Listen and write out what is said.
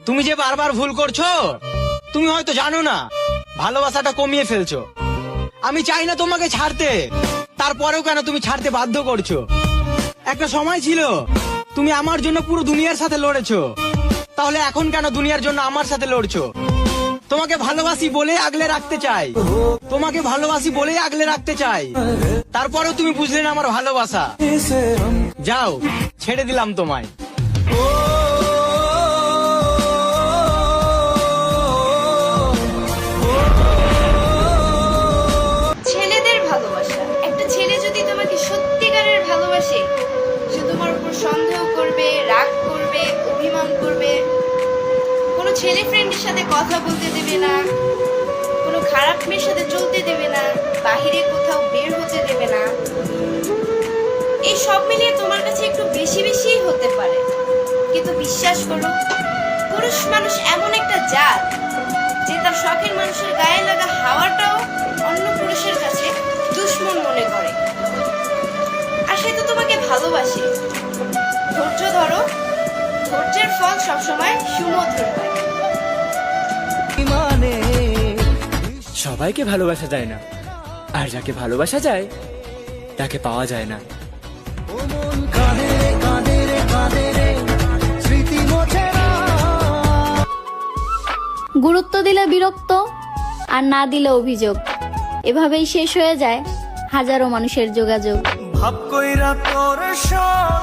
তুমি যে বারবার ভুল করছো, তুমি হয়তো জানো না ভালোবাসাটা কমিয়ে ফেলছো। আমি চাই না তোমাকে ছাড়তে, তারপরেও কেন তুমি ছাড়তে বাধ্য করছো? একটা সময় ছিল তুমি আমার জন্য পুরো দুনিয়ার সাথে লড়েছো, তাহলে এখন কেন দুনিয়ার জন্য আমার সাথে লড়ছো? তোমাকে ভালোবাসি বলে আগলে রাখতে চাই, তোমাকে ভালোবাসি বলেই আগলে রাখতে চাই, তারপরেও তুমি বুঝলে না আমার ভালোবাসা। যাও, ছেড়ে দিলাম তোমায়। ছেলেদের ভালোবাসা, একটা ছেলে যদি তোমাকে সত্যিকারের ভালোবাসে, সে তোমার উপর সন্দেহ করবে, রাগ করবে, অভিমান করবে, কোনো ছেলে ফ্রেন্ডের সাথে কথা বলতে দেবে না, কোনো খারাপ মেয়ের সাথে চলতে দেবে না, বাহিরে কোথাও বের হতে দেবে না। এই সব মিলিয়ে তোমার কাছে একটু বেশি বেশিই হতে পারে, কিন্তু বিশ্বাস করো, পুরুষ মানুষ এমন একটা জাত যে তার শখের মানুষের গায়ে লাগা হাওয়াটাও অন্য পুরুষের কাছে দুশ্মন মনে করে। আর সে তো তোমাকে ভালোবাসে। ধৈর্য ধরো, ধৈর্যের ফল সবসময় সুমধুর হয়। সবাইকে ভালোবাসা যায় না, আর যাকে ভালোবাসা যায় তাকে পাওয়া যায় না। গুরুত্ব দিলে বিরক্ত, আর না দিলে অভিযোগ। এভাবেই শেষ হয়ে যায় হাজারো মানুষের যোগাযোগ। ভাব কইরা তোর সব